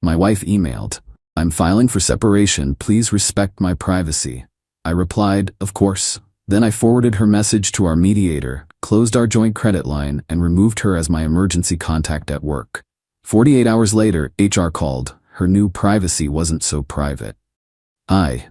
My wife emailed, "I'm filing for separation, please respect my privacy." I replied, "Of course." Then I forwarded her message to our mediator, closed our joint credit line, and removed her as my emergency contact at work. 48 hours later, HR called. Her new privacy wasn't so private. I,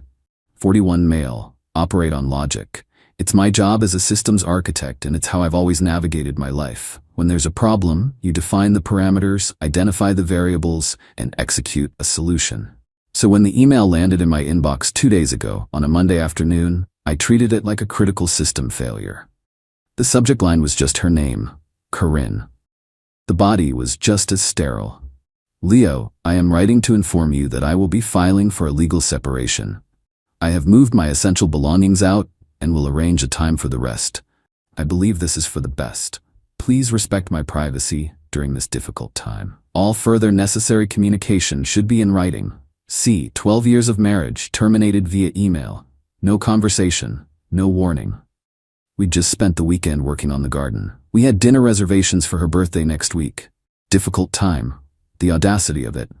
41 male, operate on logic. It's my job as a systems architect, and it's how I've always navigated my life. When there's a problem, you define the parameters, identify the variables, and execute a solution. So when the email landed in my inbox 2 days ago, on a Monday afternoon, I treated it like a critical system failure. The subject line was just her name, Corinne. The body was just as sterile. "Leo, I am writing to inform you that I will be filing for a legal separation. I have moved my essential belongings out and will arrange a time for the rest. I believe this is for the best. Please respect my privacy during this difficult time. All further necessary communication should be in writing. See, 12 years of marriage terminated via email. No conversation, no warning." We'd just spent the weekend working on the garden. We had dinner reservations for her birthday next week. Difficult time. The audacity of it.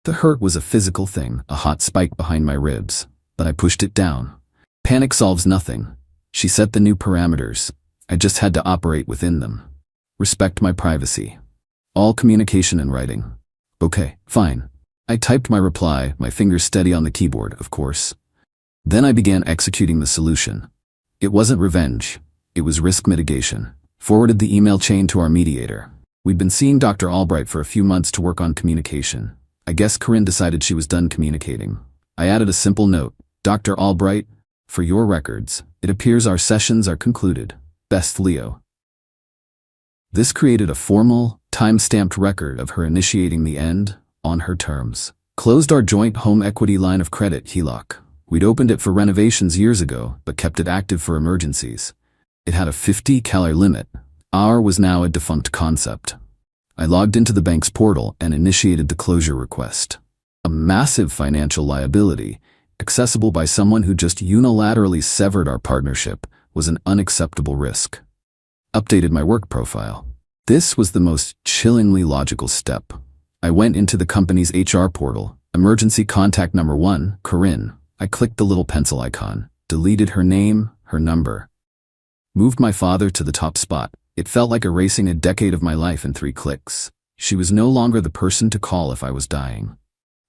The hurt was a physical thing, a hot spike behind my ribs, but I pushed it down. Panic solves nothing. She set the new parameters. I just had to operate within them. Respect my privacy. All communication in writing. Okay, fine. I typed my reply, my fingers steady on the keyboard, of course. Then I began executing the solution. It wasn't revenge. It was risk mitigation. Forwarded the email chain to our mediator. We'd been seeing Dr. Albright for a few months to work on communication. I guess Corinne decided she was done communicating. I added a simple note. "Dr. Albright, for your records, it appears our sessions are concluded. Best, Leo." This created a formal, time-stamped record of her initiating the end, on her terms. Closed our joint home equity line of credit, HELOC. We'd opened it for renovations years ago, but kept it active for emergencies. It had a $50 limit. Our was now a defunct concept. I logged into the bank's portal and initiated the closure request. A massive financial liability, accessible by someone who just unilaterally severed our partnership, was an unacceptable risk. Updated my work profile. This was the most chillingly logical step. I went into the company's HR portal, emergency contact number 1, Corinne. I clicked the little pencil icon, deleted her name, her number. Moved my father to the top spot. It felt like erasing a decade of my life in 3 clicks. She was no longer the person to call if I was dying.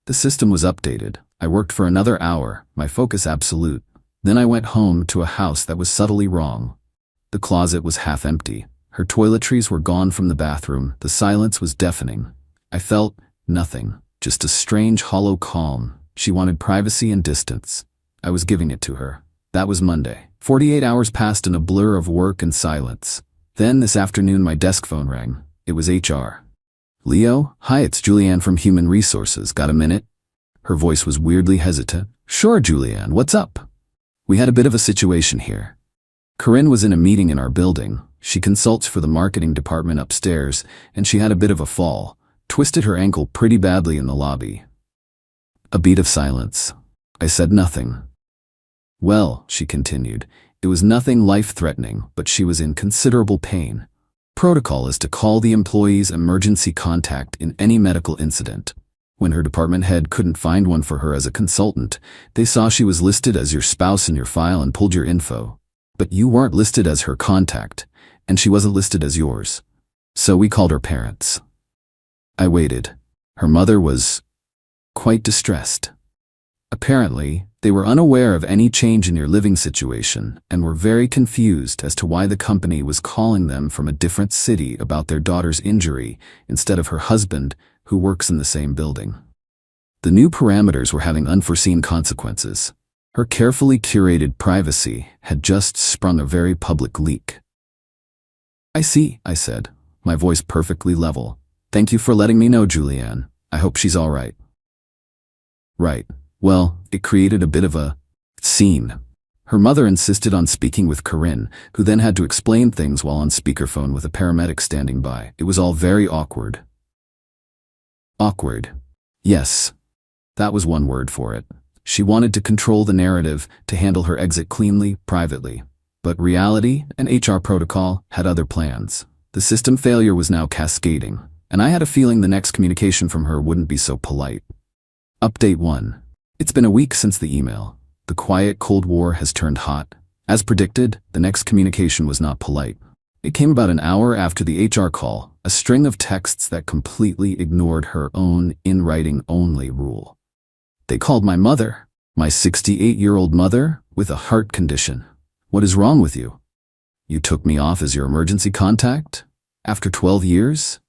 The system was updated. I worked for another hour, my focus absolute. Then I went home to a house that was subtly wrong. The closet was half empty. Her toiletries were gone from the bathroom. The silence was deafening. I felt nothing, just a strange hollow calm. She wanted privacy and distance. I was giving it to her. That was Monday. 48 hours passed in a blur of work and silence. Then this afternoon my desk phone rang. It was HR. "Leo, hi, it's Julianne from Human Resources. Got a minute?" Her voice was weirdly hesitant. "Sure, Julianne, what's up?" "We had a bit of a situation here. Corinne was in a meeting in our building. She consults for the marketing department upstairs, and she had a bit of a fall. Twisted her ankle pretty badly in the lobby." A beat of silence. I said nothing. "Well," she continued, "it was nothing life-threatening, but she was in considerable pain. Protocol is to call the employee's emergency contact in any medical incident. When her department head couldn't find one for her as a consultant, they saw she was listed as your spouse in your file and pulled your info. But you weren't listed as her contact, and she wasn't listed as yours. So we called her parents." I waited. Her mother was quite distressed. Apparently, they were unaware of any change in your living situation and were very confused as to why the company was calling them from a different city about their daughter's injury instead of her husband, who works in the same building. The new parameters were having unforeseen consequences. Her carefully curated privacy had just sprung a very public leak. "I see," I said, my voice perfectly level. "Thank you for letting me know, Julianne. I hope she's all right." "Right. Well, it created a bit of a scene. Her mother insisted on speaking with Corinne, who then had to explain things while on speakerphone with a paramedic standing by. It was all very awkward." Awkward. Yes. That was one word for it. She wanted to control the narrative, to handle her exit cleanly, privately. But reality and HR protocol had other plans. The system failure was now cascading. and I had a feeling the next communication from her wouldn't be so polite. Update 1. It's been a week since the email. The quiet Cold War has turned hot. As predicted, the next communication was not polite. It came about an hour after the HR call, a string of texts that completely ignored her own in-writing only rule. They called my mother, my 68-year-old mother, with a heart condition. What is wrong with you? You took me off as your emergency contact? After 12 years?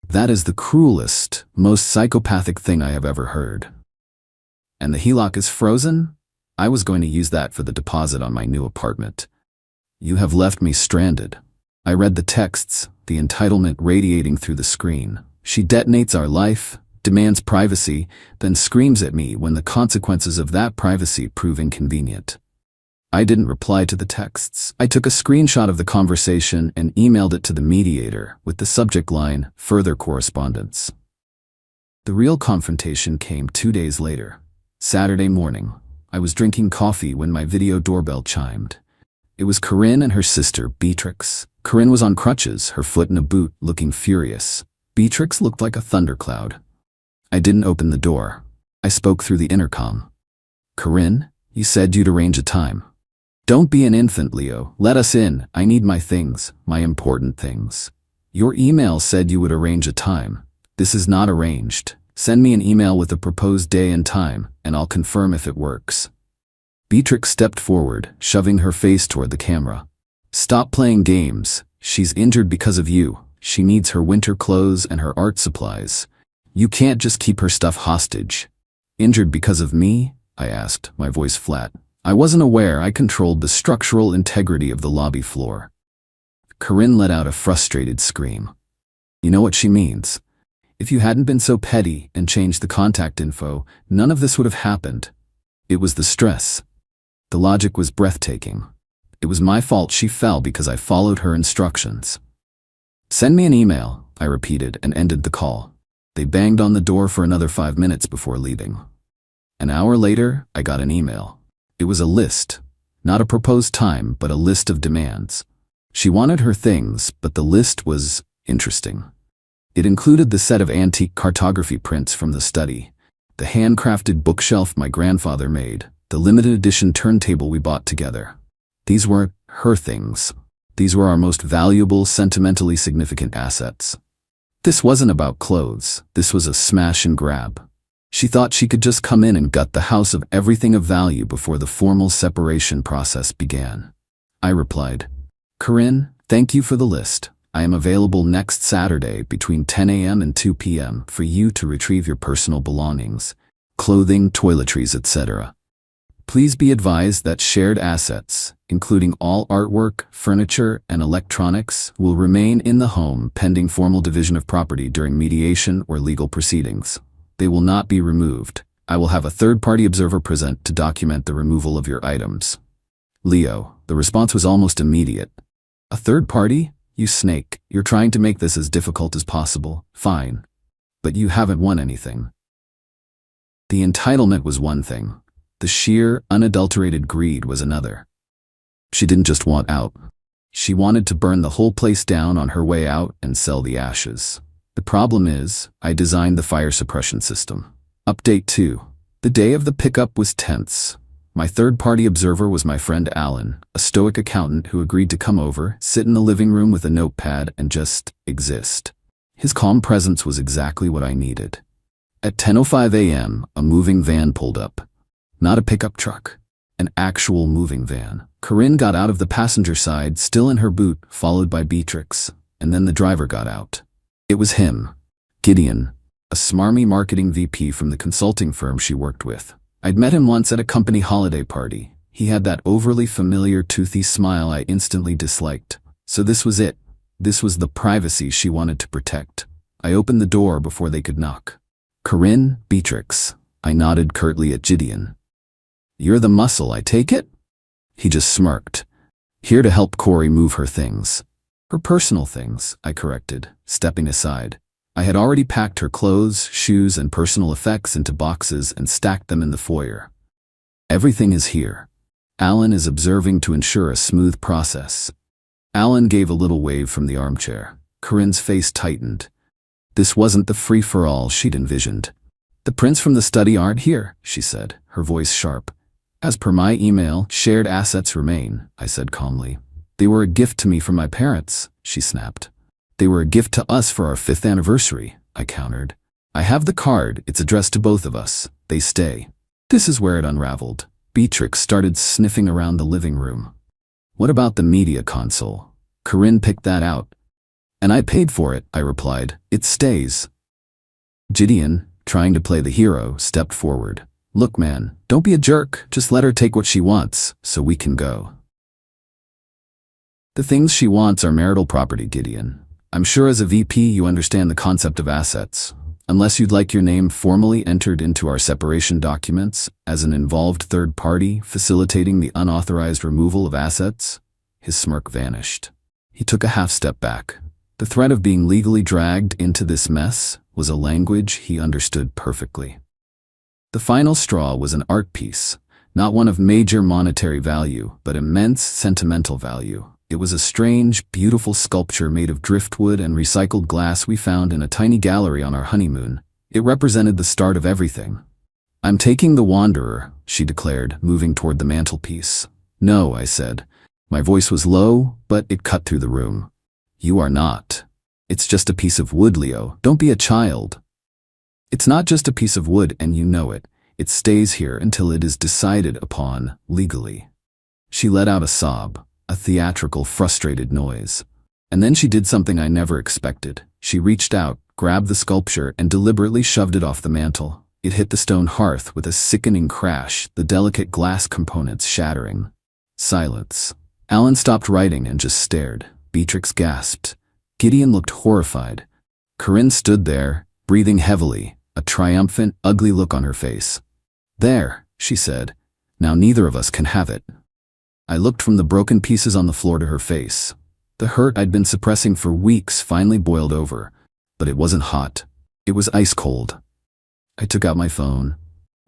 That is the cruelest, most psychopathic thing I have ever heard. And the HELOC is frozen? I was going to use that for the deposit on my new apartment. You have left me stranded. I read the texts, the entitlement radiating through the screen. She detonates our life, demands privacy, then screams at me when the consequences of that privacy prove inconvenient. I didn't reply to the texts. I took a screenshot of the conversation and emailed it to the mediator with the subject line, "Further correspondence." The real confrontation came 2 days later. Saturday morning, I was drinking coffee when my video doorbell chimed. It was Corinne and her sister, Beatrix. Corinne was on crutches, her foot in a boot, looking furious. Beatrix looked like a thundercloud. I didn't open the door. I spoke through the intercom. "Corinne, you said you'd arrange a time. Don't be an infant, Leo. Let us in. I need my things, my important things. Your email said you would arrange a time. This is not arranged. Send me an email with a proposed day and time, and I'll confirm if it works." Beatrix stepped forward, shoving her face toward the camera. "Stop playing games. She's injured because of you. She needs her winter clothes and her art supplies. You can't just keep her stuff hostage." "Injured because of me?" I asked, my voice flat. I wasn't aware I controlled the structural integrity of the lobby floor. Corinne let out a frustrated scream. "You know what she means. If you hadn't been so petty and changed the contact info, none of this would have happened. It was the stress." The logic was breathtaking. It was my fault she fell because I followed her instructions. "Send me an email," I repeated and ended the call. They banged on the door for another 5 minutes before leaving. An hour later, I got an email. It was a list. Not a proposed time, but a list of demands. She wanted her things, but the list was interesting. It included the set of antique cartography prints from the study, the handcrafted bookshelf my grandfather made, the limited edition turntable we bought together. These weren't her things. These were our most valuable, sentimentally significant assets. This wasn't about clothes. This was a smash and grab. She thought she could just come in and gut the house of everything of value before the formal separation process began. I replied, "Corinne, thank you for the list. I am available next Saturday between 10 a.m. and 2 p.m. for you to retrieve your personal belongings, clothing, toiletries, etc. Please be advised that shared assets, including all artwork, furniture, and electronics, will remain in the home pending formal division of property during mediation or legal proceedings. They will not be removed. I will have a third-party observer present to document the removal of your items." Leo, the response was almost immediate. "A third party? You snake. You're trying to make this as difficult as possible. Fine. But you haven't won anything." The entitlement was one thing. The sheer, unadulterated greed was another. She didn't just want out. She wanted to burn the whole place down on her way out and sell the ashes. The problem is, I designed the fire suppression system. Update 2. The day of the pickup was tense. My third-party observer was my friend Alan, a stoic accountant who agreed to come over, sit in the living room with a notepad, and just exist. His calm presence was exactly what I needed. At 10:05 a.m., a moving van pulled up. Not a pickup truck. An actual moving van. Corinne got out of the passenger side, still in her boot, followed by Beatrix, and then the driver got out. It was him, Gideon, a smarmy marketing VP from the consulting firm she worked with. I'd met him once at a company holiday party. He had that overly familiar toothy smile I instantly disliked. So this was it. This was the privacy she wanted to protect. I opened the door before they could knock. "Corinne, Beatrix." I nodded curtly at Gideon. "You're the muscle, I take it?" He just smirked. "Here to help Corey move her things." "Her personal things," I corrected, stepping aside. I had already packed her clothes, shoes, and personal effects into boxes and stacked them in the foyer. "Everything is here. Alan is observing to ensure a smooth process." Alan gave a little wave from the armchair. Corinne's face tightened. This wasn't the free-for-all she'd envisioned. "The prints from the study aren't here," she said, her voice sharp. "As per my email, shared assets remain," I said calmly. "They were a gift to me from my parents," she snapped. "They were a gift to us for our 5th anniversary," I countered. "I have the card, it's addressed to both of us. They stay." This is where it unraveled. Beatrix started sniffing around the living room. "What about the media console? Corinne picked that out." "And I paid for it," I replied. "It stays." Gideon, trying to play the hero, stepped forward. "Look, man, don't be a jerk. Just let her take what she wants, so we can go." "The things she wants are marital property, Gideon. I'm sure as a VP you understand the concept of assets. Unless you'd like your name formally entered into our separation documents as an involved third party facilitating the unauthorized removal of assets." His smirk vanished. He took a half step back. The threat of being legally dragged into this mess was a language he understood perfectly. The final straw was an art piece, not one of major monetary value, but immense sentimental value. It was a strange, beautiful sculpture made of driftwood and recycled glass we found in a tiny gallery on our honeymoon. It represented the start of everything. "I'm taking the Wanderer," she declared, moving toward the mantelpiece. "No," I said. My voice was low, but it cut through the room. "You are not. It's just a piece of wood, Leo. Don't be a child." "It's not just a piece of wood, and you know it. It stays here until it is decided upon legally." She let out a sob, a theatrical, frustrated noise. And then she did something I never expected. She reached out, grabbed the sculpture, and deliberately shoved it off the mantel. It hit the stone hearth with a sickening crash, the delicate glass components shattering. Silence. Alan stopped writing and just stared. Beatrix gasped. Gideon looked horrified. Corinne stood there, breathing heavily, a triumphant, ugly look on her face. "There," she said. "Now neither of us can have it." I looked from the broken pieces on the floor to her face. The hurt I'd been suppressing for weeks finally boiled over, but it wasn't hot. It was ice cold. I took out my phone,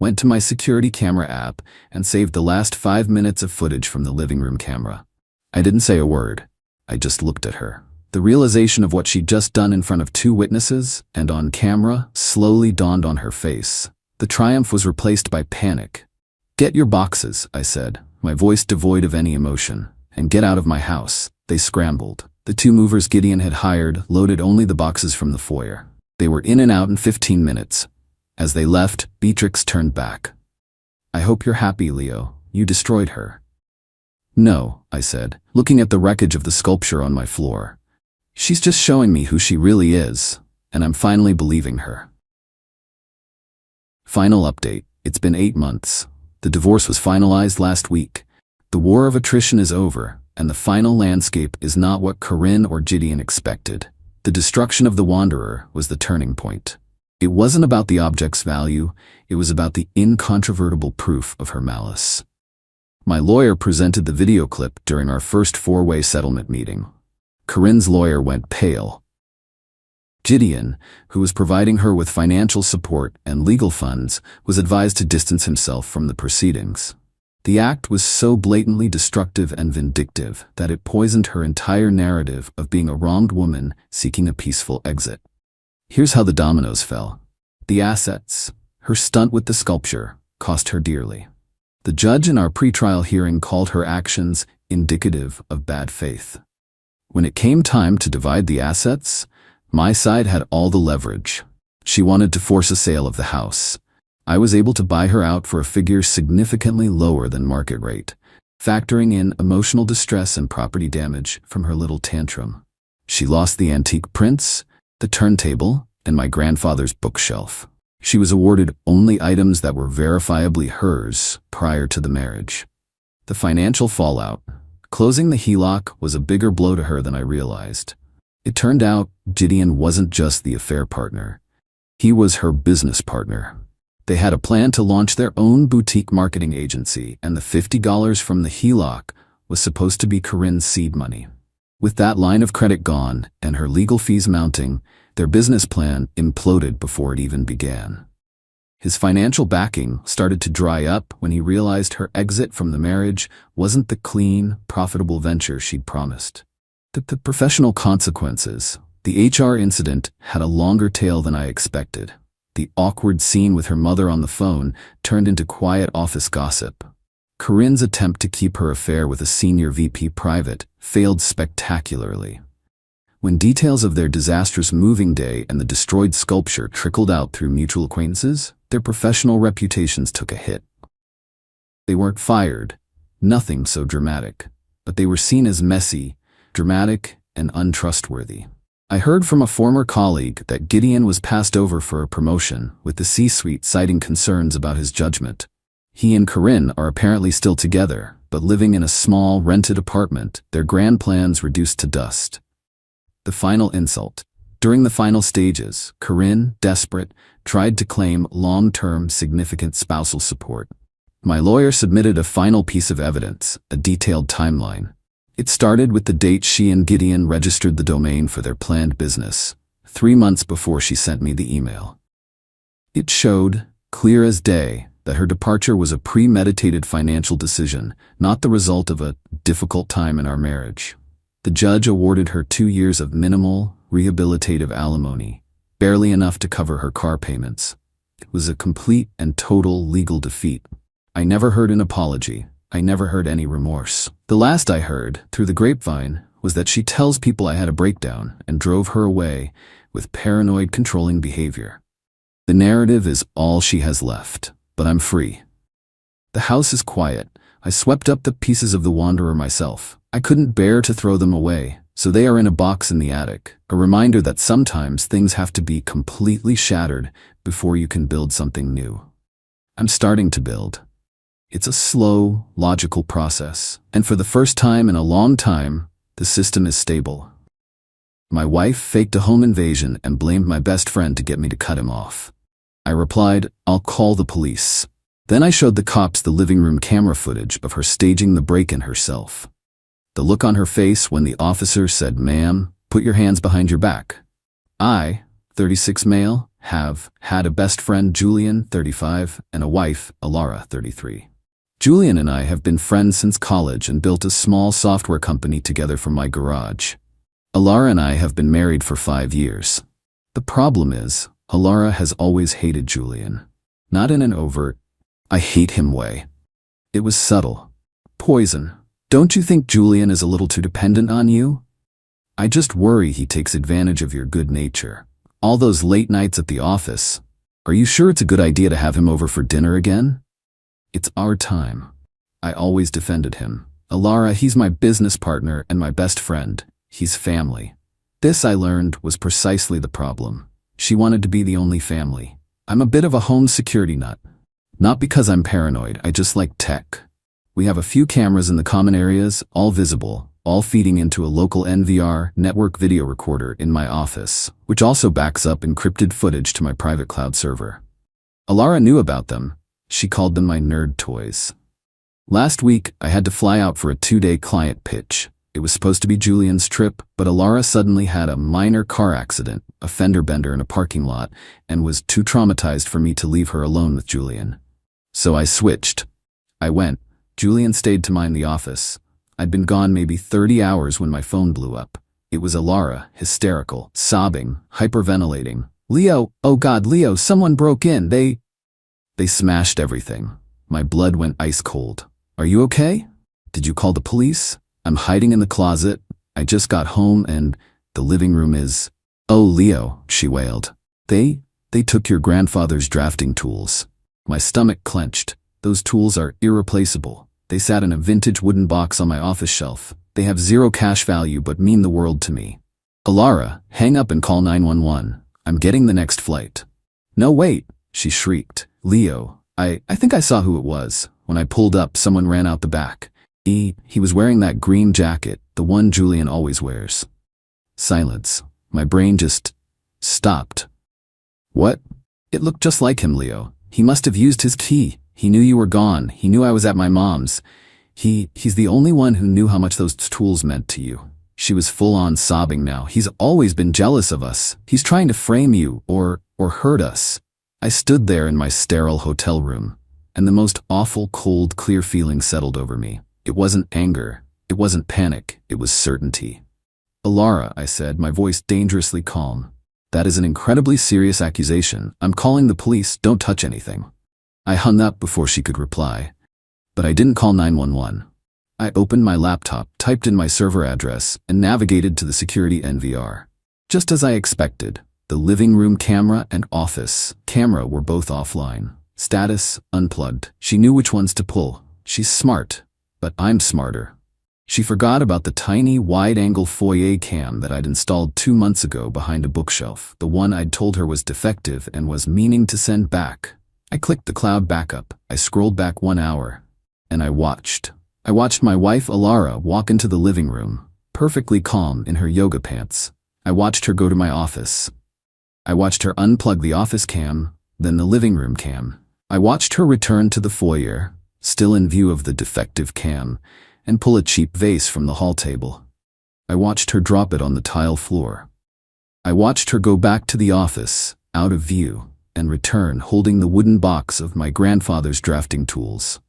went to my security camera app, and saved the last 5 minutes of footage from the living room camera. I didn't say a word. I just looked at her. The realization of what she'd just done in front of 2 witnesses and on camera slowly dawned on her face. The triumph was replaced by panic. "Get your boxes," I said, my voice devoid of any emotion, "and get out of my house." They scrambled. The 2 movers Gideon had hired loaded only the boxes from the foyer. They were in and out in 15 minutes. As they left, Beatrix turned back. "I hope you're happy, Leo. You destroyed her." "No," I said, looking at the wreckage of the sculpture on my floor. "She's just showing me who she really is, and I'm finally believing her." Final update. It's been 8 months. The divorce was finalized last week. The war of attrition is over, and the final landscape is not what Corinne or Gideon expected. The destruction of the Wanderer was the turning point. It wasn't about the object's value, it was about the incontrovertible proof of her malice. My lawyer presented the video clip during our first 4-way settlement meeting. Corinne's lawyer went pale. Gideon, who was providing her with financial support and legal funds, was advised to distance himself from the proceedings. The act was so blatantly destructive and vindictive that it poisoned her entire narrative of being a wronged woman seeking a peaceful exit. Here's how the dominoes fell. The assets, her stunt with the sculpture, cost her dearly. The judge in our pretrial hearing called her actions indicative of bad faith. When it came time to divide the assets, my side had all the leverage. She wanted to force a sale of the house. I was able to buy her out for a figure significantly lower than market rate, factoring in emotional distress and property damage from her little tantrum. She lost the antique prints, the turntable, and my grandfather's bookshelf. She was awarded only items that were verifiably hers prior to the marriage. The financial fallout. Closing the HELOC was a bigger blow to her than I realized. It turned out Gideon wasn't just the affair partner. He was her business partner. They had a plan to launch their own boutique marketing agency, and the $50 from the HELOC was supposed to be Corinne's seed money. With that line of credit gone and her legal fees mounting, their business plan imploded before it even began. His financial backing started to dry up when he realized her exit from the marriage wasn't the clean, profitable venture she'd promised. The professional consequences, The HR incident had a longer tail than I expected. The awkward scene with her mother on the phone turned into quiet office gossip. Corinne's attempt to keep her affair with a senior VP private failed spectacularly. When details of their disastrous moving day and the destroyed sculpture trickled out through mutual acquaintances, their professional reputations took a hit. They weren't fired, nothing so dramatic, but they were seen as messy, dramatic, and untrustworthy. I heard from a former colleague that Gideon was passed over for a promotion, with the C-suite citing concerns about his judgment. He and Corinne are apparently still together, but living in a small, rented apartment, their grand plans reduced to dust. The final insult. During the final stages, Corinne, desperate, tried to claim long-term significant spousal support. My lawyer submitted a final piece of evidence, a detailed timeline. It started with the date she and Gideon registered the domain for their planned business, 3 months before she sent me the email. It showed, clear as day, that her departure was a premeditated financial decision, not the result of a difficult time in our marriage. The judge awarded her 2 years of minimal, rehabilitative alimony, barely enough to cover her car payments. It was a complete and total legal defeat. I never heard an apology. I never heard any remorse. The last I heard, through the grapevine, was that she tells people I had a breakdown and drove her away with paranoid controlling behavior. The narrative is all she has left, but I'm free. The house is quiet. I swept up the pieces of The Wanderer myself. I couldn't bear to throw them away, so they are in a box in the attic, a reminder that sometimes things have to be completely shattered before you can build something new. I'm starting to build. It's a slow, logical process, and for the first time in a long time, the system is stable. My wife faked a home invasion and blamed my best friend to get me to cut him off. I replied, "I'll call the police." Then I showed the cops the living room camera footage of her staging the break-in herself. The look on her face when the officer said, "Ma'am, put your hands behind your back." I, 36 male, have had a best friend, Julian, 35, and a wife, Alara, 33. Julian and I have been friends since college and built a small software company together from my garage. Alara and I have been married for 5 years. The problem is, Alara has always hated Julian. Not in an overt, "I hate him" way. It was subtle. Poison. "Don't you think Julian is a little too dependent on you? I just worry he takes advantage of your good nature. All those late nights at the office. Are you sure it's a good idea to have him over for dinner again? It's our time." I always defended him. "Alara, he's my business partner and my best friend. He's family." This, I learned, was precisely the problem. She wanted to be the only family. I'm a bit of a home security nut. Not because I'm paranoid, I just like tech. We have a few cameras in the common areas, all visible, all feeding into a local NVR network video recorder in my office, which also backs up encrypted footage to my private cloud server. Alara knew about them. She called them my nerd toys. Last week, I had to fly out for a 2-day client pitch. It was supposed to be Julian's trip, but Alara suddenly had a minor car accident, a fender bender in a parking lot, and was too traumatized for me to leave her alone with Julian. So I switched. I went. Julian stayed to mind the office. I'd been gone maybe 30 hours when my phone blew up. It was Alara, hysterical, sobbing, hyperventilating. "Leo, oh God, Leo, someone broke in. They smashed everything." My blood went ice cold. "Are you okay? Did you call the police? I'm hiding in the closet. I just got home and the living room is..." "Oh, Leo," she wailed. They took your grandfather's drafting tools." My stomach clenched. "Those tools are irreplaceable. They sat in a vintage wooden box on my office shelf. They have zero cash value but mean the world to me. Alara, hang up and call 911. I'm getting the next flight." "No, wait," she shrieked. "Leo, I think I saw who it was. When I pulled up, someone ran out the back. He was wearing that green jacket, the one Julian always wears." Silence. My brain just stopped. "What?" "It looked just like him, Leo. He must have used his key. He knew you were gone. He knew I was at my mom's. He's the only one who knew how much those tools meant to you." She was full-on sobbing now. "He's always been jealous of us. He's trying to frame you or hurt us." I stood there in my sterile hotel room, and the most awful, cold, clear feeling settled over me. It wasn't anger. It wasn't panic. It was certainty. Alara, I said, my voice dangerously calm. That is an incredibly serious accusation. I'm calling the police. Don't touch anything. I hung up before she could reply. But I didn't call 911. I opened my laptop, typed in my server address, and navigated to the security NVR. Just as I expected, the living room camera and office camera were both offline. Status, unplugged. She knew which ones to pull. She's smart, but I'm smarter. She forgot about the tiny, wide-angle foyer cam that I'd installed 2 months ago behind a bookshelf, the one I'd told her was defective and was meaning to send back. I clicked the cloud backup. I scrolled back 1 hour, and I watched. I watched my wife Alara walk into the living room, perfectly calm in her yoga pants. I watched her go to my office. I watched her unplug the office cam, then the living room cam. I watched her return to the foyer, still in view of the defective cam, and pull a cheap vase from the hall table. I watched her drop it on the tile floor. I watched her go back to the office, out of view, and return holding the wooden box of my grandfather's drafting tools.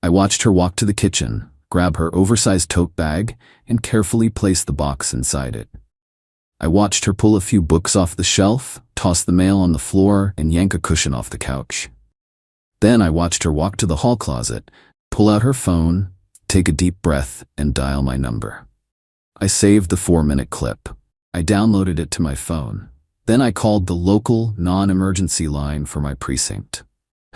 I watched her walk to the kitchen, grab her oversized tote bag, and carefully place the box inside it. I watched her pull a few books off the shelf, toss the mail on the floor, and yank a cushion off the couch. Then I watched her walk to the hall closet, pull out her phone, take a deep breath, and dial my number. I saved the 4-minute clip. I downloaded it to my phone. Then I called the local, non-emergency line for my precinct.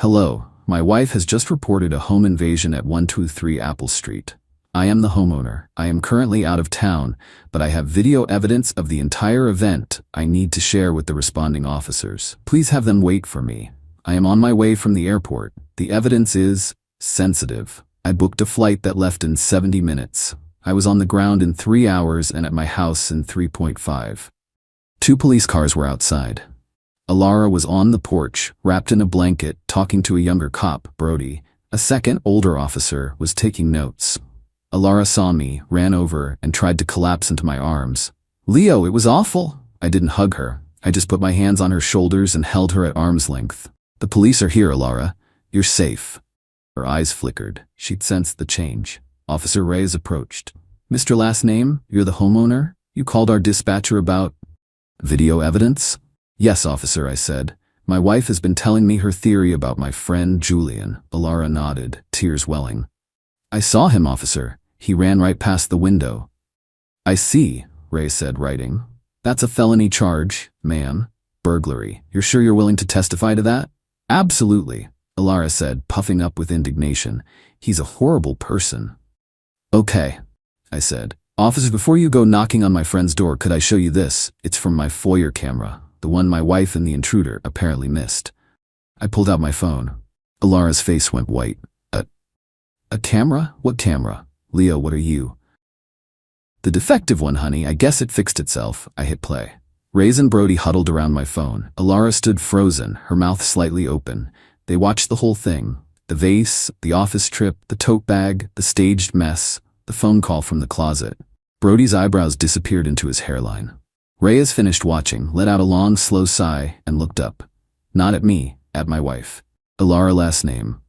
Hello, my wife has just reported a home invasion at 123 Apple Street. I am the homeowner. I am currently out of town, but I have video evidence of the entire event I need to share with the responding officers. Please have them wait for me. I am on my way from the airport. The evidence is sensitive. I booked a flight that left in 70 minutes. I was on the ground in 3 hours and at my house in 3.5. 2 police cars were outside. Alara was on the porch, wrapped in a blanket, talking to a younger cop, Brody. A second, older officer was taking notes. Alara saw me, ran over, and tried to collapse into my arms. Leo, it was awful. I didn't hug her. I just put my hands on her shoulders and held her at arm's length. The police are here, Alara. You're safe. Her eyes flickered. She'd sensed the change. Officer Reyes approached. Mr. Last Name, you're the homeowner? You called our dispatcher about video evidence? Yes, officer, I said. My wife has been telling me her theory about my friend Julian. Alara nodded, tears welling. I saw him, officer. He ran right past the window. I see, Ray said, writing. That's a felony charge, ma'am. Burglary. You're sure you're willing to testify to that? Absolutely, Alara said, puffing up with indignation. He's a horrible person. Okay, I said. Officer, before you go knocking on my friend's door, could I show you this? It's from my foyer camera, the one my wife and the intruder apparently missed. I pulled out my phone. Alara's face went white. A camera? What camera? Leo, what are you? The defective one, honey. I guess it fixed itself. I hit play. Reyes and Brody huddled around my phone. Alara stood frozen, her mouth slightly open. They watched the whole thing. The vase, the office trip, the tote bag, the staged mess, the phone call from the closet. Brody's eyebrows disappeared into his hairline. Reyes finished watching, let out a long, slow sigh, and looked up. Not at me, at my wife. Alara Last Name.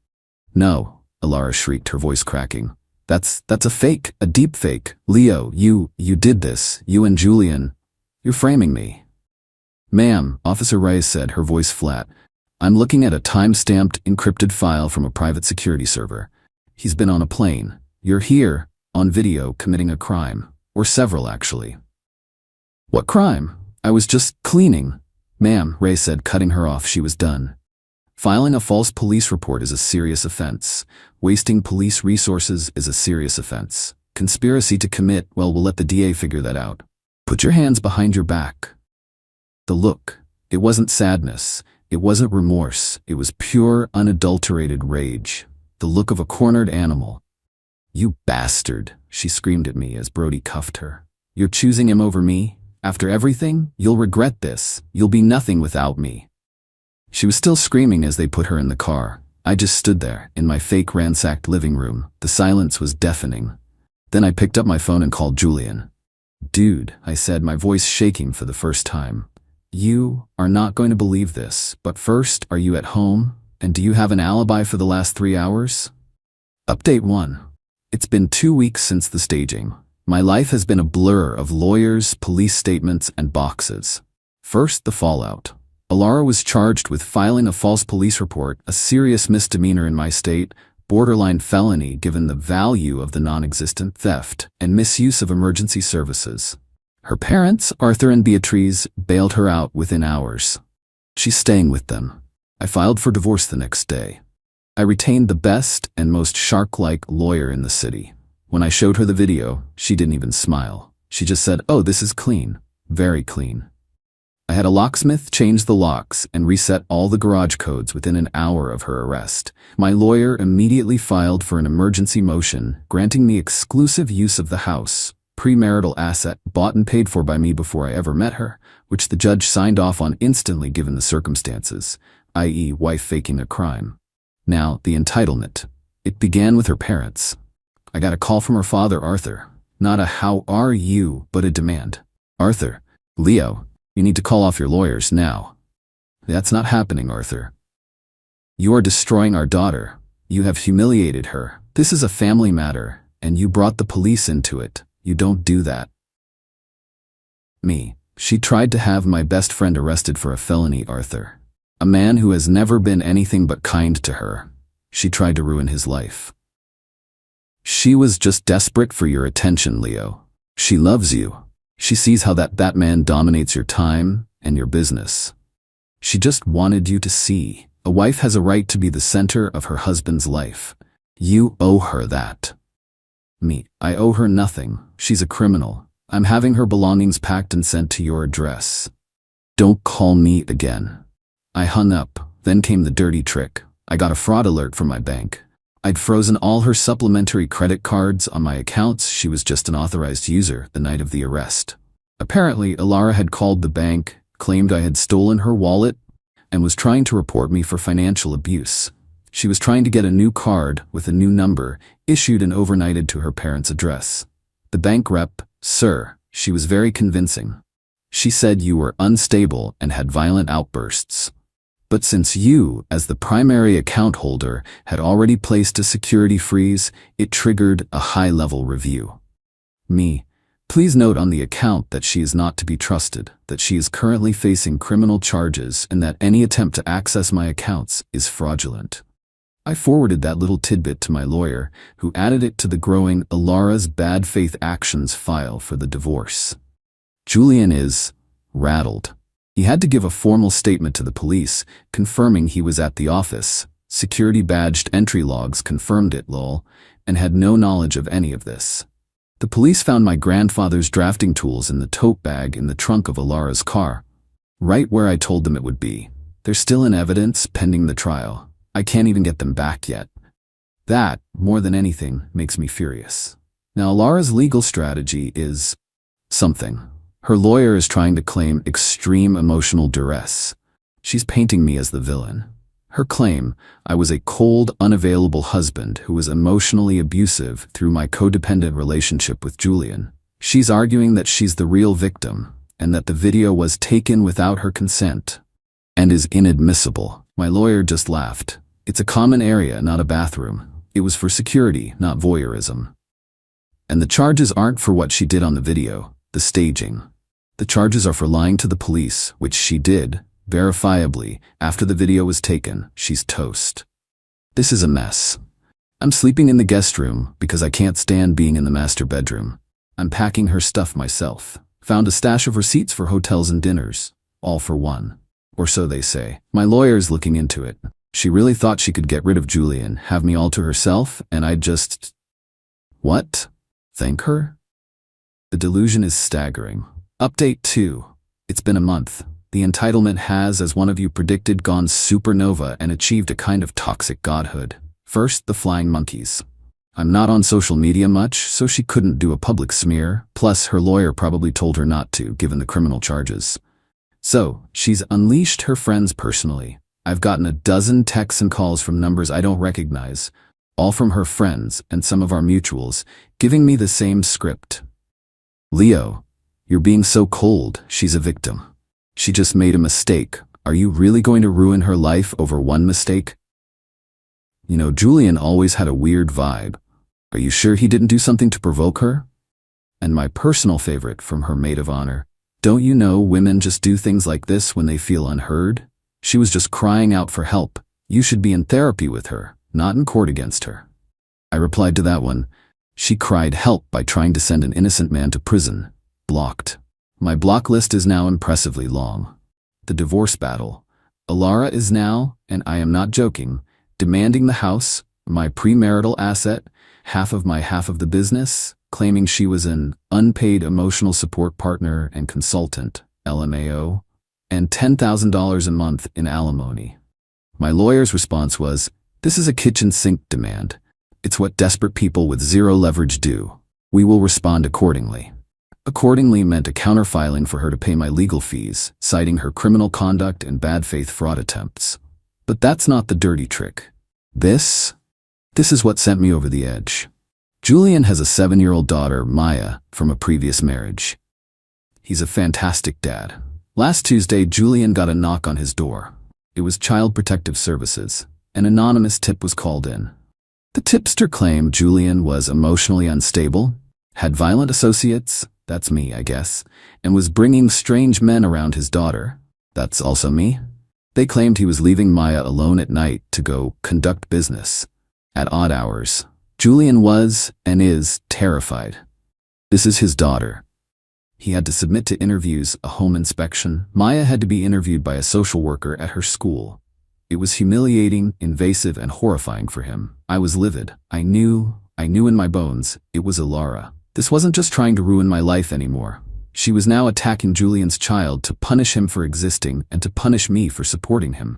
No, Alara shrieked, her voice cracking. That's a fake, a deep fake. Leo, you did this. You and Julian. You're framing me. Ma'am, Officer Reyes said, her voice flat. I'm looking at a time-stamped, encrypted file from a private security server. He's been on a plane. You're here, on video, committing a crime. Or several, actually. What crime? I was just cleaning. Ma'am, Reyes said, cutting her off. She was done. Filing a false police report is a serious offense. Wasting police resources is a serious offense. Conspiracy to commit, well, we'll let the DA figure that out. Put your hands behind your back. The look. It wasn't sadness. It wasn't remorse. It was pure, unadulterated rage. The look of a cornered animal. You bastard, she screamed at me as Brody cuffed her. You're choosing him over me? After everything, you'll regret this. You'll be nothing without me. She was still screaming as they put her in the car. I just stood there, in my fake ransacked living room. The silence was deafening. Then I picked up my phone and called Julian. Dude, I said, my voice shaking for the first time. You are not going to believe this, but first, are you at home? And do you have an alibi for the last 3 hours? Update 1. It's been 2 weeks since the staging. My life has been a blur of lawyers, police statements, and boxes. First, the fallout. Alara was charged with filing a false police report, a serious misdemeanor in my state, borderline felony given the value of the non-existent theft, and misuse of emergency services. Her parents, Arthur and Beatrice, bailed her out within hours. She's staying with them. I filed for divorce the next day. I retained the best and most shark-like lawyer in the city. When I showed her the video, she didn't even smile. She just said, "Oh, this is clean. Very clean." I had a locksmith change the locks and reset all the garage codes within an hour of her arrest. My lawyer immediately filed for an emergency motion, granting me exclusive use of the house, premarital asset bought and paid for by me before I ever met her, which the judge signed off on instantly given the circumstances, i.e. wife faking a crime. Now, the entitlement. It began with her parents. I got a call from her father, Arthur. Not a "how are you," but a demand. "Arthur, Leo, you need to call off your lawyers now." "That's not happening, Arthur. You are destroying our daughter. You have humiliated her. This is a family matter, and you brought the police into it. You don't do that." Me. She tried to have my best friend arrested for a felony, Arthur. A man who has never been anything but kind to her. She tried to ruin his life. She was just desperate for your attention, Leo. She loves you. She sees how that man dominates your time and your business. She just wanted you to see. A wife has a right to be the center of her husband's life. You owe her that. Me. I owe her nothing. She's a criminal. I'm having her belongings packed and sent to your address. Don't call me again. I hung up. Then came the dirty trick. I got a fraud alert from my bank. I'd frozen all her supplementary credit cards on my accounts. She was just an authorized user the night of the arrest. Apparently, Alara had called the bank, claimed I had stolen her wallet, and was trying to report me for financial abuse. She was trying to get a new card with a new number, issued and overnighted to her parents' address. The bank rep, "Sir," she was very convincing. She said you were unstable and had violent outbursts. But since you, as the primary account holder, had already placed a security freeze, it triggered a high-level review. Me. Please note on the account that she is not to be trusted, that she is currently facing criminal charges, and that any attempt to access my accounts is fraudulent. I forwarded that little tidbit to my lawyer, who added it to the growing Alara's bad faith actions file for the divorce. Julian is rattled. He had to give a formal statement to the police, confirming he was at the office. Security badged entry logs confirmed it, lol, and had no knowledge of any of this. The police found my grandfather's drafting tools in the tote bag in the trunk of Alara's car, right where I told them it would be. They're still in evidence pending the trial. I can't even get them back yet. That, more than anything, makes me furious. Now, Alara's legal strategy is something. Her lawyer is trying to claim extreme emotional duress. She's painting me as the villain. Her claim, I was a cold, unavailable husband who was emotionally abusive through my codependent relationship with Julian. She's arguing that she's the real victim, and that the video was taken without her consent, and is inadmissible. My lawyer just laughed. It's a common area, not a bathroom. It was for security, not voyeurism. And the charges aren't for what she did on the video, the staging. The charges are for lying to the police, which she did, verifiably. After the video was taken, she's toast. This is a mess. I'm sleeping in the guest room because I can't stand being in the master bedroom. I'm packing her stuff myself. Found a stash of receipts for hotels and dinners. All for one. Or so they say. My lawyer's looking into it. She really thought she could get rid of Julian, have me all to herself, and I'd just... What? Thank her? The delusion is staggering. Update 2. It's been a month. The entitlement has, as one of you predicted, gone supernova and achieved a kind of toxic godhood. First, the flying monkeys. I'm not on social media much, so she couldn't do a public smear, plus her lawyer probably told her not to, given the criminal charges. So, she's unleashed her friends personally. I've gotten a dozen texts and calls from numbers I don't recognize, all from her friends and some of our mutuals, giving me the same script. Leo, you're being so cold. She's a victim. She just made a mistake. Are you really going to ruin her life over one mistake? You know, Julian always had a weird vibe. Are you sure he didn't do something to provoke her? And my personal favorite from her maid of honor, "Don't you know women just do things like this when they feel unheard? She was just crying out for help. You should be in therapy with her, not in court against her." I replied to that one, "She cried help by trying to send an innocent man to prison. Blocked." My block list is now impressively long. The divorce battle. Alara is now, and I am not joking, demanding the house, my premarital asset, half of the business, claiming she was an unpaid emotional support partner and consultant, LMAO, and $10,000 a month in alimony. My lawyer's response was, "This is a kitchen sink demand. It's what desperate people with zero leverage do. We will respond accordingly." Accordingly meant a counterfiling for her to pay my legal fees, citing her criminal conduct and bad faith fraud attempts. But that's not the dirty trick. This is what sent me over the edge. Julian has a 7-year-old daughter, Maya, from a previous marriage. He's a fantastic dad. Last Tuesday, Julian got a knock on his door. It was Child Protective Services. An anonymous tip was called in. The tipster claimed Julian was emotionally unstable, had violent associates, that's me, I guess, and was bringing strange men around his daughter, that's also me. They claimed he was leaving Maya alone at night to go conduct business at odd hours. Julian was, and is, terrified. This is his daughter. He had to submit to interviews, a home inspection. Maya had to be interviewed by a social worker at her school. It was humiliating, invasive, and horrifying for him. I was livid. I knew in my bones, it was Alara. This wasn't just trying to ruin my life anymore. She was now attacking Julian's child to punish him for existing and to punish me for supporting him.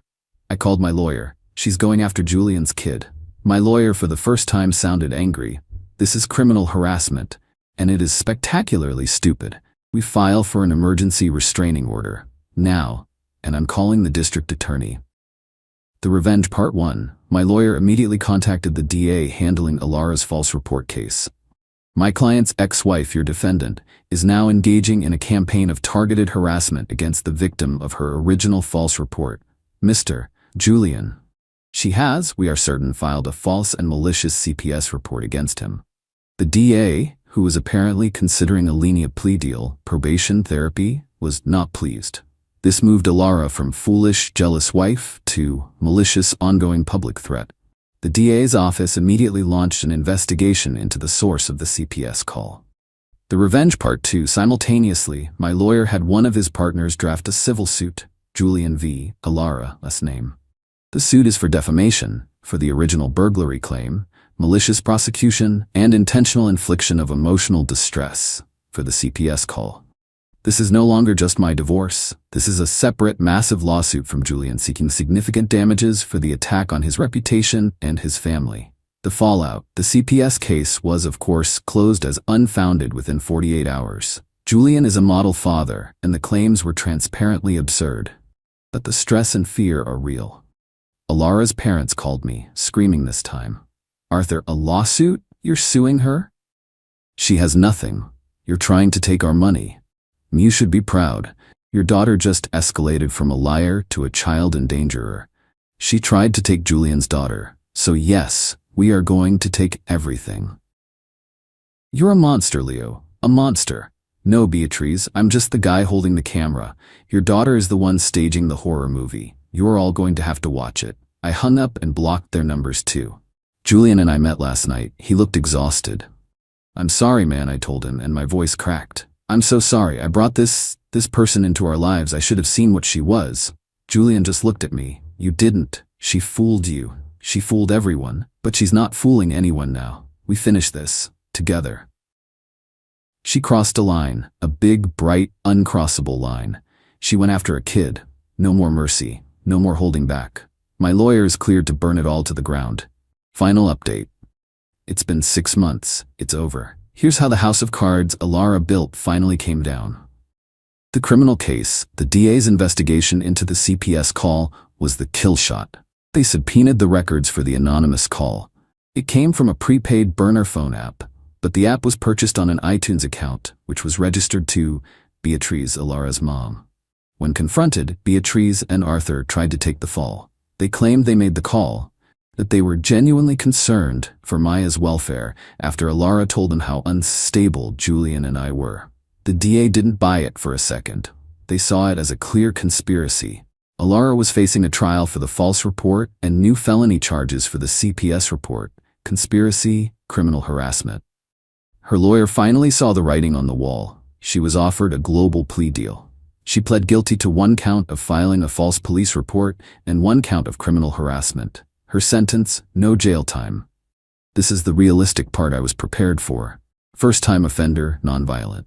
I called my lawyer. She's going after Julian's kid. My lawyer for the first time sounded angry. This is criminal harassment, and it is spectacularly stupid. We file for an emergency restraining order. Now, and I'm calling the district attorney. The Revenge Part 1. My lawyer immediately contacted the DA handling Alara's false report case. My client's ex-wife, your defendant, is now engaging in a campaign of targeted harassment against the victim of her original false report, Mr. Julian. She has, we are certain, filed a false and malicious CPS report against him. The DA, who was apparently considering a lenient plea deal, probation therapy, was not pleased. This moved Alara from foolish, jealous wife to malicious, ongoing public threat. The DA's office immediately launched an investigation into the source of the CPS call. The Revenge Part 2. Simultaneously, my lawyer had one of his partners draft a civil suit, Julian v. Alara, last name. The suit is for defamation, for the original burglary claim, malicious prosecution, and intentional infliction of emotional distress, for the CPS call. This is no longer just my divorce. This is a separate, massive lawsuit from Julian seeking significant damages for the attack on his reputation and his family. The fallout. The CPS case was, of course, closed as unfounded within 48 hours. Julian is a model father, and the claims were transparently absurd. But the stress and fear are real. Alara's parents called me, screaming this time. "Arthur, a lawsuit? You're suing her? She has nothing. You're trying to take our money. You should be proud. Your daughter just escalated from a liar to a child endangerer. She tried to take Julian's daughter. So yes, we are going to take everything." "You're a monster, Leo. A monster." "No, Beatrice, I'm just the guy holding the camera. Your daughter is the one staging the horror movie. You're all going to have to watch it." I hung up and blocked their numbers too. Julian and I met last night. He looked exhausted. "I'm sorry, man," I told him, and my voice cracked. "I'm so sorry. I brought this person into our lives. I should have seen what she was." Julian just looked at me. "You didn't. She fooled you. She fooled everyone. But she's not fooling anyone now. We finish this together." She crossed a line, a big, bright, uncrossable line. She went after a kid. No more mercy. No more holding back. My lawyer is cleared to burn it all to the ground. Final update. It's been 6 months. It's over. Here's how the house of cards Alara built finally came down. The criminal case, the DA's investigation into the CPS call, was the kill shot. They subpoenaed the records for the anonymous call. It came from a prepaid burner phone app, but the app was purchased on an iTunes account, which was registered to Beatrice, Alara's mom. When confronted, Beatrice and Arthur tried to take the fall. They claimed they made the call. that they were genuinely concerned for Maya's welfare after Alara told them how unstable Julian and I were. The DA didn't buy it for a second. They saw it as a clear conspiracy. Alara was facing a trial for the false report and new felony charges for the CPS report, conspiracy, criminal harassment. Her lawyer finally saw the writing on the wall. She was offered a global plea deal. She pled guilty to 1 count of filing a false police report and 1 count of criminal harassment. Her sentence, no jail time. This is the realistic part I was prepared for. First-time offender, nonviolent.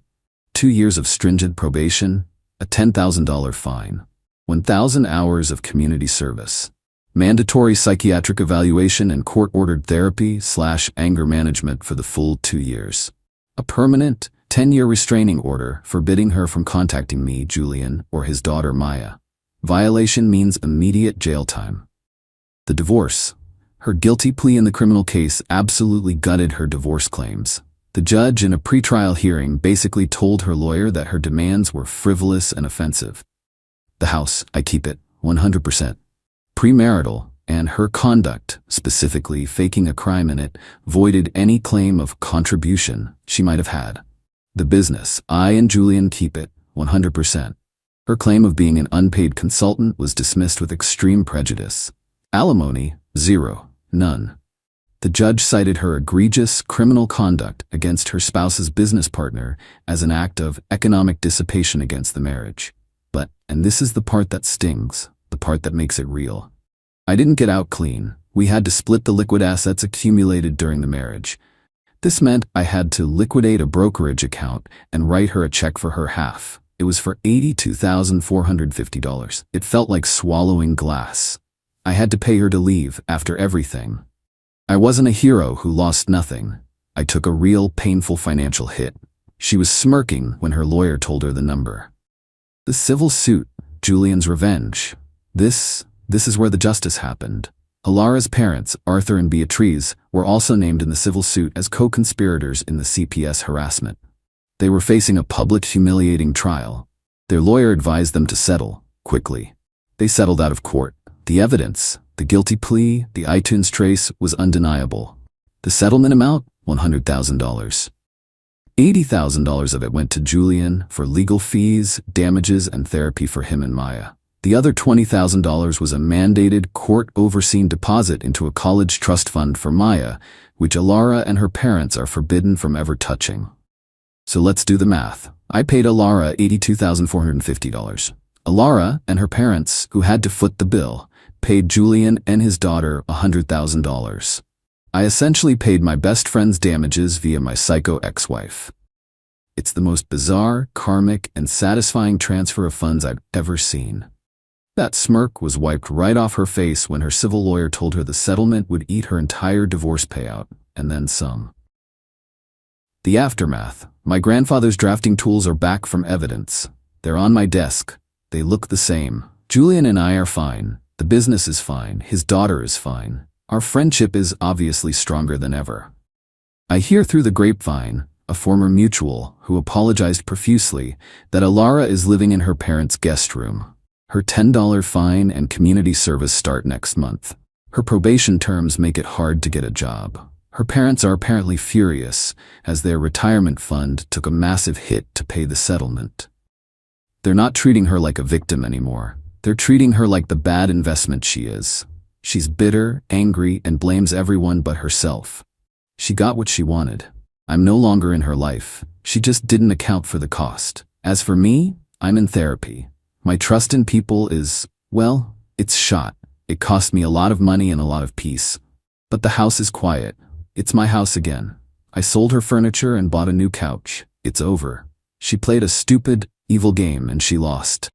2 years of stringent probation, a $10,000 fine. 1,000 hours of community service. Mandatory psychiatric evaluation and court-ordered therapy/anger management for the full 2 years. A permanent, 10-year restraining order forbidding her from contacting me, Julian, or his daughter Maya. Violation means immediate jail time. The divorce. Her guilty plea in the criminal case absolutely gutted her divorce claims. The judge in a pretrial hearing basically told her lawyer that her demands were frivolous and offensive. The house, I keep it, 100%. Premarital, and her conduct, specifically faking a crime in it, voided any claim of contribution she might have had. The business, I and Julian keep it, 100%. Her claim of being an unpaid consultant was dismissed with extreme prejudice. Alimony, 0, none. The judge cited her egregious criminal conduct against her spouse's business partner as an act of economic dissipation against the marriage. But, and this is the part that stings, the part that makes it real. I didn't get out clean. We had to split the liquid assets accumulated during the marriage. This meant I had to liquidate a brokerage account and write her a check for her half. It was for $82,450. It felt like swallowing glass. I had to pay her to leave after everything. I wasn't a hero who lost nothing. I took a real painful financial hit. She was smirking when her lawyer told her the number. The civil suit, Julian's revenge. This is where the justice happened. Alara's parents, Arthur and Beatriz, were also named in the civil suit as co-conspirators in the CPS harassment. They were facing a public humiliating trial. Their lawyer advised them to settle, quickly. They settled out of court. The evidence, the guilty plea, the iTunes trace was undeniable. The settlement amount, $100,000. $80,000 of it went to Julian for legal fees, damages, and therapy for him and Maya. The other $20,000 was a mandated, court-overseen deposit into a college trust fund for Maya, which Alara and her parents are forbidden from ever touching. So let's do the math. I paid Alara $82,450. Alara and her parents, who had to foot the bill, paid Julian and his daughter $100,000. I essentially paid my best friend's damages via my psycho ex-wife. It's the most bizarre, karmic, and satisfying transfer of funds I've ever seen. That smirk was wiped right off her face when her civil lawyer told her the settlement would eat her entire divorce payout, and then some. The aftermath. My grandfather's drafting tools are back from evidence. They're on my desk. They look the same. Julian and I are fine. The business is fine. His daughter is fine. Our friendship is obviously stronger than ever. I hear through the grapevine, a former mutual who apologized profusely, that Alara is living in her parents' guest room. Her $10 fine and community service start next month. Her probation terms make it hard to get a job. Her parents are apparently furious, as their retirement fund took a massive hit to pay the settlement. They're not treating her like a victim anymore. They're treating her like the bad investment she is. She's bitter, angry, and blames everyone but herself. She got what she wanted. I'm no longer in her life. She just didn't account for the cost. As for me, I'm in therapy. My trust in people is, well, it's shot. It cost me a lot of money and a lot of peace. But the house is quiet. It's my house again. I sold her furniture and bought a new couch. It's over. She played a stupid, evil game and she lost.